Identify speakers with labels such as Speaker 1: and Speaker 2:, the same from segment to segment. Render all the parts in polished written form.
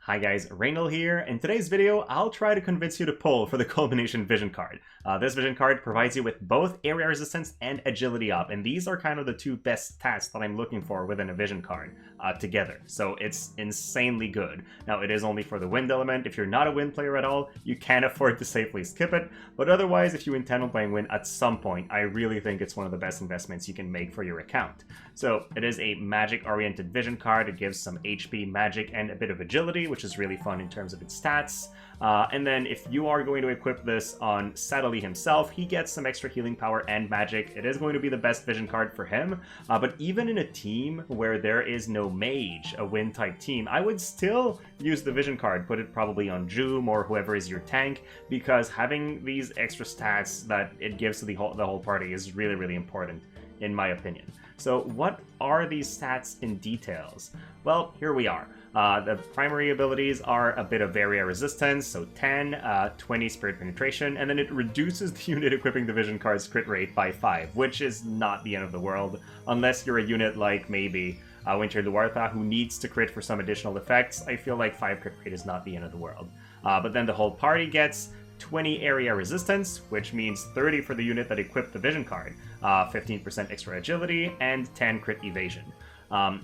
Speaker 1: Hi guys, Reynold here. In today's video, I'll try to convince you to pull for the Culmination Vision card. This Vision card provides you with both area resistance and agility up, and these are kind of the two best stats that I'm looking for within a Vision card together. So it's insanely good. Now it is only for the wind element. If you're not a wind player at all, you can afford to safely skip it, but otherwise if you intend on playing wind at some point, I really think it's one of the best investments you can make for your account. So it is a magic-oriented Vision card. It gives some HP, magic, and a bit of agility, which is really fun in terms of its stats. And then if you are going to equip this on Sadly himself, he gets some extra healing power and magic. It is going to be the best Vision card for him, but even in a team where there is no mage, a wind type team, I would still use the Vision card, put it probably on Joom or whoever is your tank, because having these extra stats that it gives to the whole party is really, really important, in my opinion. So what are these stats in details? Well, here we are. The primary abilities are a bit of area resistance, so 10, 20 spirit penetration, and then it reduces the unit equipping the Vision card's crit rate by 5, which is not the end of the world, unless you're a unit like maybe Winter Luartha who needs to crit for some additional effects. I feel like 5 crit rate is not the end of the world. But then the whole party gets 20 area resistance, which means 30 for the unit that equipped the Vision card, 15% extra agility, and 10 crit evasion.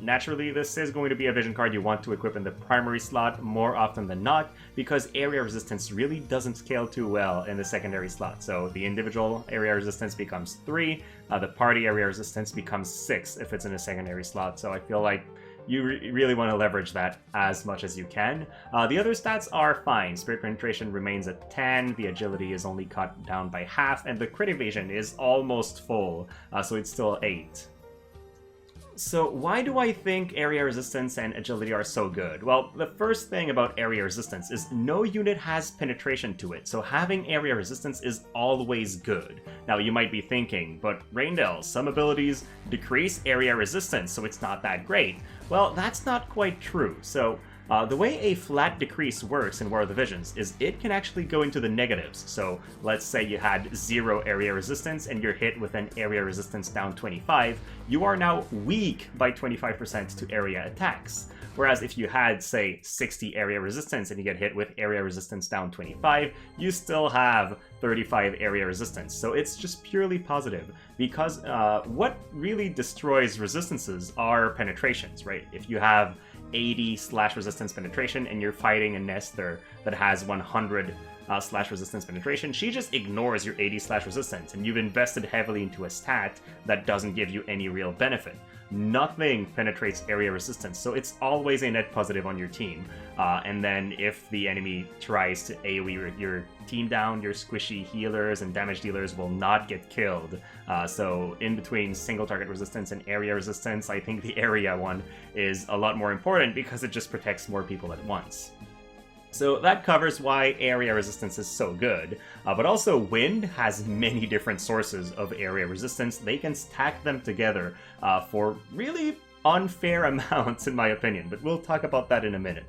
Speaker 1: Naturally, this is going to be a Vision card you want to equip in the primary slot more often than not, because area resistance really doesn't scale too well in the secondary slot. So the individual area resistance becomes 3, the party area resistance becomes 6 if it's in a secondary slot, so I feel like you really want to leverage that as much as you can. The other stats are fine. Spirit penetration remains at 10, the agility is only cut down by half, and the crit evasion is almost full, so it's still 8. So why do I think area resistance and agility are so good? Well, the first thing about area resistance is no unit has penetration to it, so having area resistance is always good. Now you might be thinking, but Reynold, some abilities decrease area resistance, so it's not that great. Well, that's not quite true. So the way a flat decrease works in War of the Visions is it can actually go into the negatives. So let's say you had 0 area resistance and you're hit with an area resistance down 25, you are now weak by 25% to area attacks. Whereas if you had, say, 60 area resistance and you get hit with area resistance down 25, you still have 35 area resistance. So it's just purely positive, because what really destroys resistances are penetrations, right? If you have 80 slash resistance penetration and you're fighting a Nestor that has 100 slash resistance penetration, she just ignores your 80 slash resistance, and you've invested heavily into a stat that doesn't give you any real benefit. Nothing penetrates area resistance, so it's always a net positive on your team. And then if the enemy tries to AoE your team down, your squishy healers and damage dealers will not get killed. So in between single target resistance and area resistance, I think the area one is a lot more important because it just protects more people at once. So that covers why area resistance is so good, but also wind has many different sources of area resistance. They can stack them together for really unfair amounts, in my opinion, but we'll talk about that in a minute.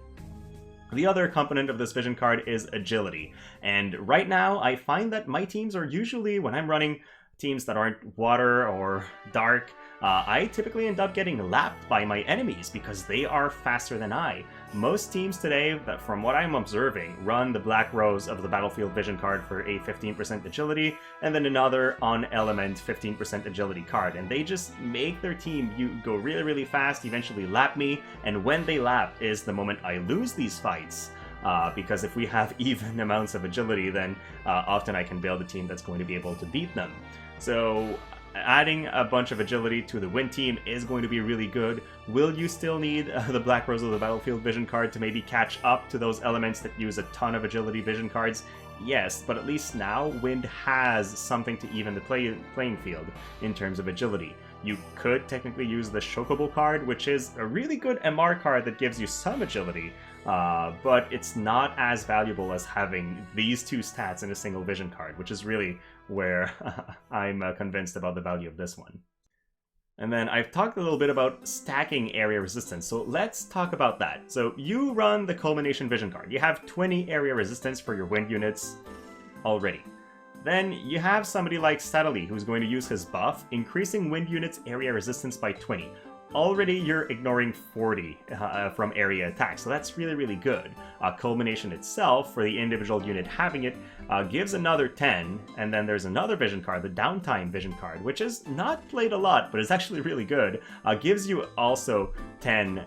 Speaker 1: The other component of this Vision card is agility, and right now I find that my teams are usually, when I'm running teams that aren't water or dark, I typically end up getting lapped by my enemies because they are faster than I. Most teams today, that from what I'm observing, run the Black Rose of the Battlefield Vision card for a 15% agility, and then another on-element 15% agility card, and they just make their team go really, really fast, eventually lap me, and when they lap is the moment I lose these fights. Because if we have even amounts of agility, then often I can build a team that's going to be able to beat them. So adding a bunch of agility to the wind team is going to be really good. Will you still need the Black Rose of the Battlefield Vision card to maybe catch up to those elements that use a ton of agility Vision cards? Yes, but at least now wind has something to even the playing field in terms of agility. You could technically use the Chocobo card, which is a really good MR card that gives you some agility, but it's not as valuable as having these two stats in a single Vision card, which is really where I'm convinced about the value of this one. And then I've talked a little bit about stacking area resistance, so let's talk about that. So you run the Culmination Vision card. You have 20 area resistance for your wind units already. Then you have somebody like Sadly who's going to use his buff, increasing wind units' area resistance by 20. already you're ignoring 40 from area attack, so that's really, really good. Culmination itself, for the individual unit having it, gives another 10, and then there's another vision card, the Downtime vision card, which is not played a lot, but is actually really good. Gives you also 10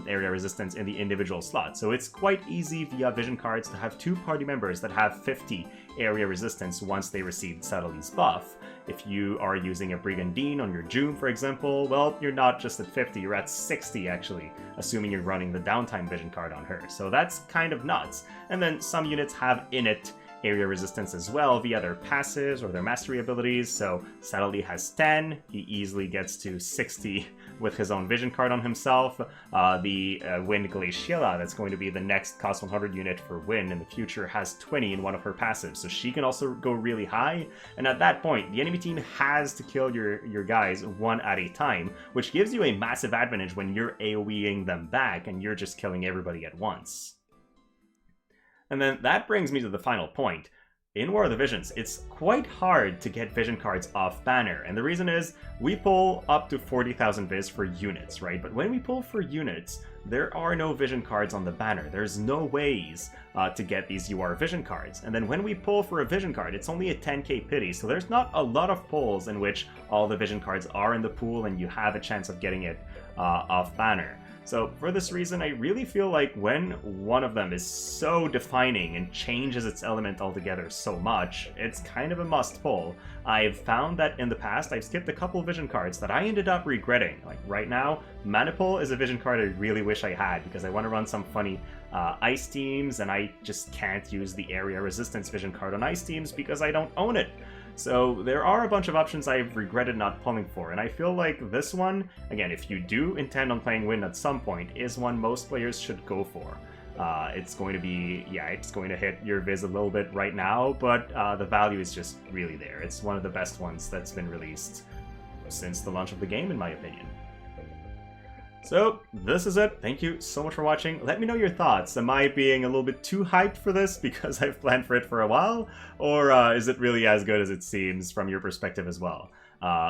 Speaker 1: area resistance in the individual slot, so it's quite easy via vision cards to have 2 party members that have 50 area resistance once they receive Subtlety's buff. If you are using a Brigandine on your June, for example, well, you're not just at 50, you're at 60 actually, assuming you're running the Downtime vision card on her. So that's kind of nuts. And then some units have innate area resistance as well via their passives or their mastery abilities. So Subtlety has 10, he easily gets to 60 with his own vision card on himself. The Wind Glaciella, that's going to be the next cost 100 unit for Wind in the future, has 20 in one of her passives, so she can also go really high. And at that point, the enemy team has to kill your guys one at a time, which gives you a massive advantage when you're AoEing them back and you're just killing everybody at once. And then that brings me to the final point. In War of the Visions, it's quite hard to get vision cards off banner, and the reason is we pull up to 40,000 viz for units, right? But when we pull for units, there are no vision cards on the banner. There's no ways to get these UR vision cards. And then when we pull for a vision card, it's only a 10k pity, so there's not a lot of pulls in which all the vision cards are in the pool and you have a chance of getting it off banner. So for this reason, I really feel like when one of them is so defining and changes its element altogether so much, it's kind of a must pull. I've found that in the past, I've skipped a couple vision cards that I ended up regretting. Like right now, Maniple is a vision card I really wish I had because I want to run some funny ice teams, and I just can't use the area resistance vision card on ice teams because I don't own it. So there are a bunch of options I've regretted not pulling for, and I feel like this one, again, if you do intend on playing Wind at some point, is one most players should go for. It's going to be, yeah, it's going to hit your viz a little bit right now, but the value is just really there. It's one of the best ones that's been released since the launch of the game, in my opinion. So, this is it. Thank you so much for watching. Let me know your thoughts. Am I being a little bit too hyped for this because I've planned for it for a while? Or is it really as good as it seems from your perspective as well?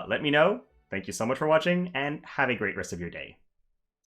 Speaker 1: Let me know. Thank you so much for watching, and have a great rest of your day.